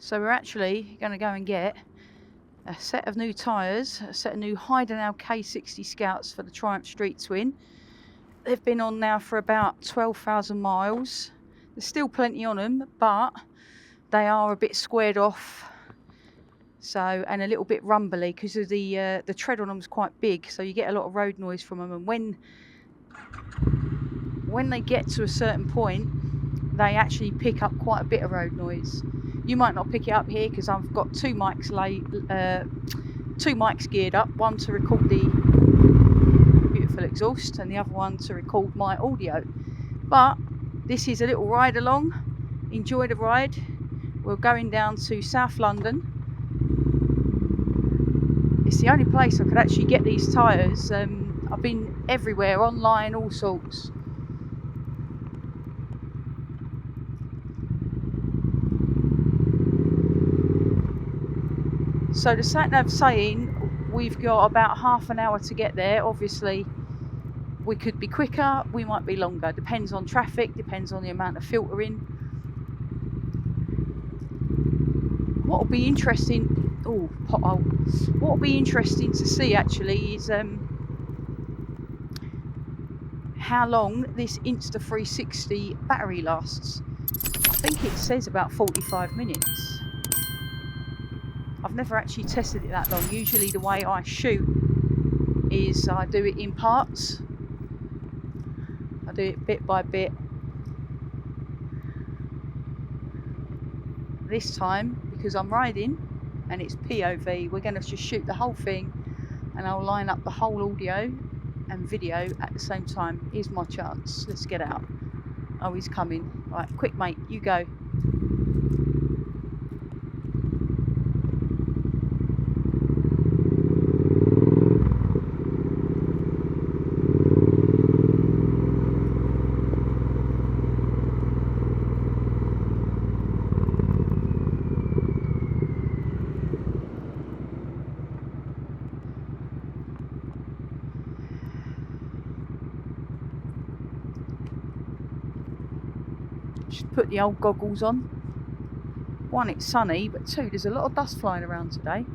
So we're actually going to go and get a set of new tyres, a set of new Heidenau K60 Scouts for the Triumph Street Twin. They've been on now for about 12,000 miles. There's still plenty on them, but they are a bit squared off, so, and a little bit rumbly because of the tread on them is quite big, so you get a lot of road noise from them. And when they get to a certain point, they actually pick up quite a bit of road noise. You might not pick it up here because I've got two mics geared up, one to record the beautiful exhaust and the other one to record my audio. But this is a little ride along. Enjoy the ride. We're going down to South London. It's the only place I could actually get these tyres. I've been everywhere, online, all sorts. So the sat-nav's saying we've got about half an hour to get there. Obviously, we could be quicker, we might be longer. Depends on traffic, depends on the amount of filtering. What will be interesting, oh, pothole. What will be interesting to see actually is how long this Insta360 battery lasts. I think it says about 45 minutes. I've never actually tested it that long. Usually the way I shoot is I do it in parts. I do it bit by bit. This time, because I'm riding and it's POV, we're going to just shoot the whole thing and I'll line up the whole audio and video at the same time. Here's my chance. Let's get out. Oh, he's coming. Right, quick mate, you go. Put the old goggles on. One, it's sunny, but two, there's a lot of dust flying around today.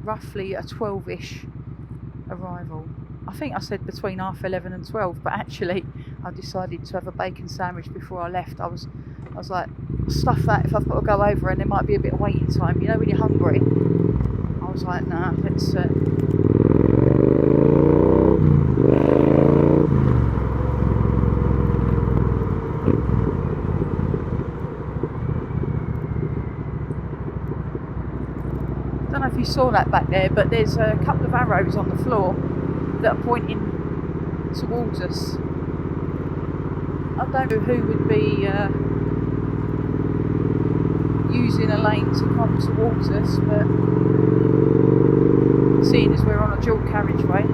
Roughly a 12-ish arrival. I think I said between 11:30 and 12, but actually I decided to have a bacon sandwich before I left. I was like, stuff that if I've got to go over and there might be a bit of waiting time, you know, when you're hungry. I was like, nah, let's don't know if you saw that back there, but there's a couple of arrows on the floor that are pointing towards us. I don't know who would be using a lane to come towards us, but seeing as we're on a dual carriageway.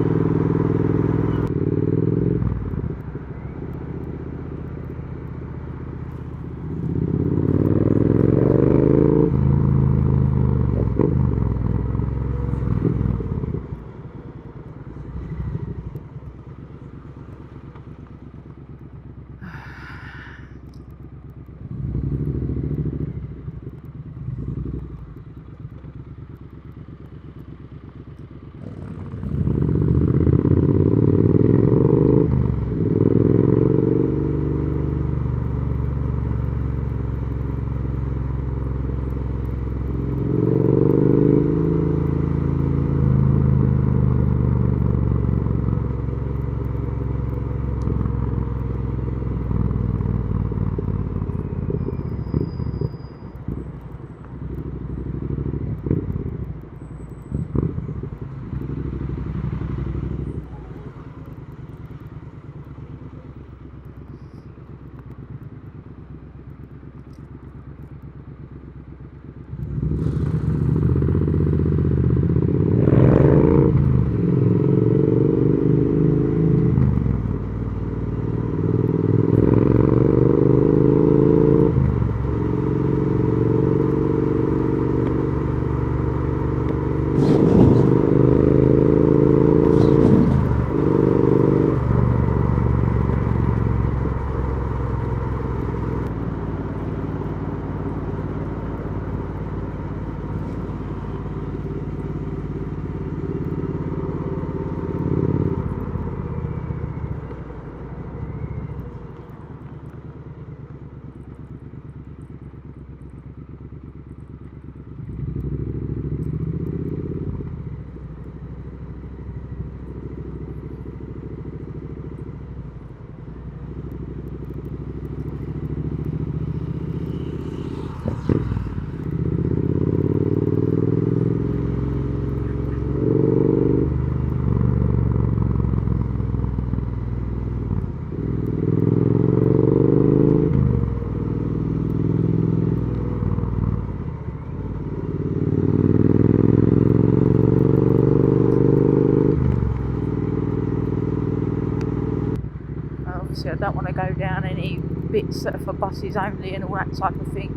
bits that are for buses only and all that type of thing.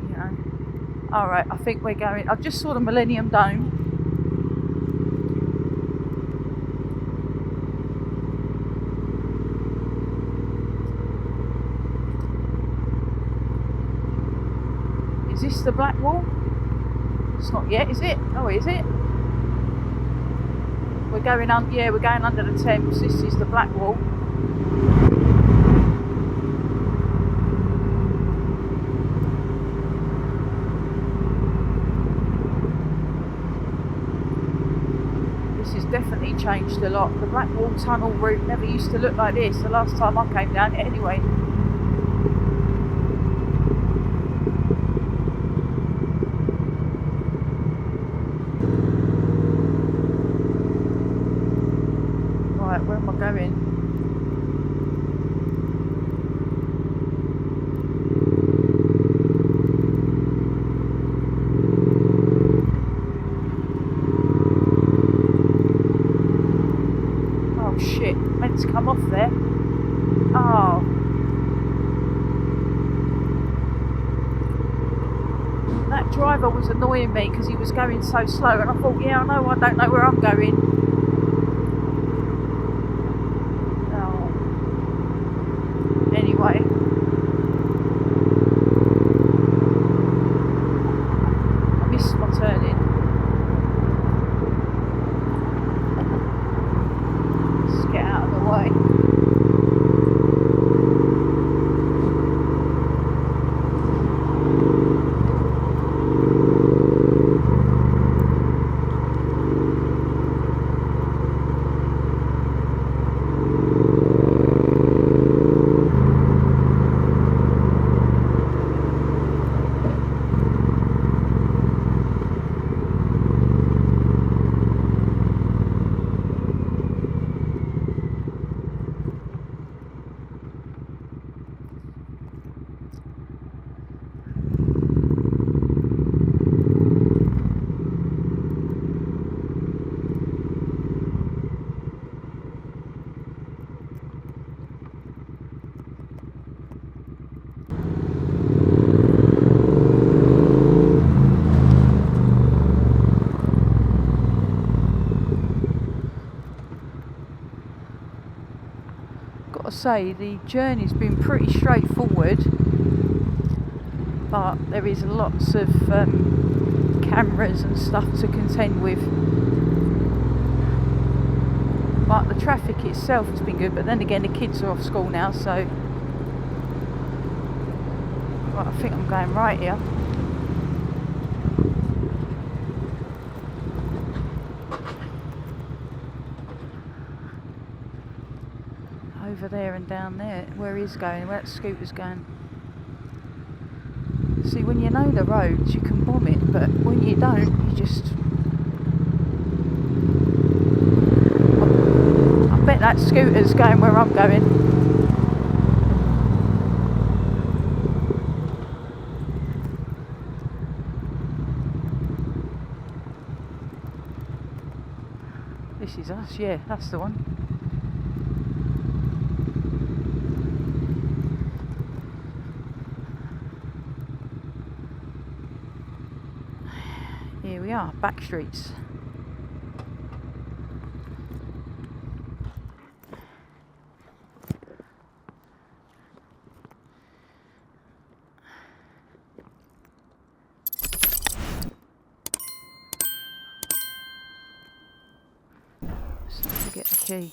You know. Alright, I think we're going. I just saw the Millennium Dome. Is this the Blackwall? It's not yet, is it? Oh, is it? We're going on. Yeah, we're going under the Thames. This is the Blackwall. This has definitely changed a lot. The Blackwall Tunnel route never used to look like this the last time I came down it anyway. Right, where am I going? Oh shit, meant to come off there. Oh. That driver was annoying me because he was going so slow, and I thought, yeah, I know, I don't know where I'm going. Oh. Anyway. I missed my turning. Let's get out of the way. Gotta say, the journey's been pretty straightforward, but there is lots of cameras and stuff to contend with. But the traffic itself has been good, but then again the kids are off school now, so right, I think I'm going right here. Over there and down there, where he's going, where that scooter's going. See, when you know the roads, you can bomb it, but when you don't, you just... I bet that scooter's going where I'm going. This is us, yeah, that's the one. Here we are, back streets. Just have to get the key.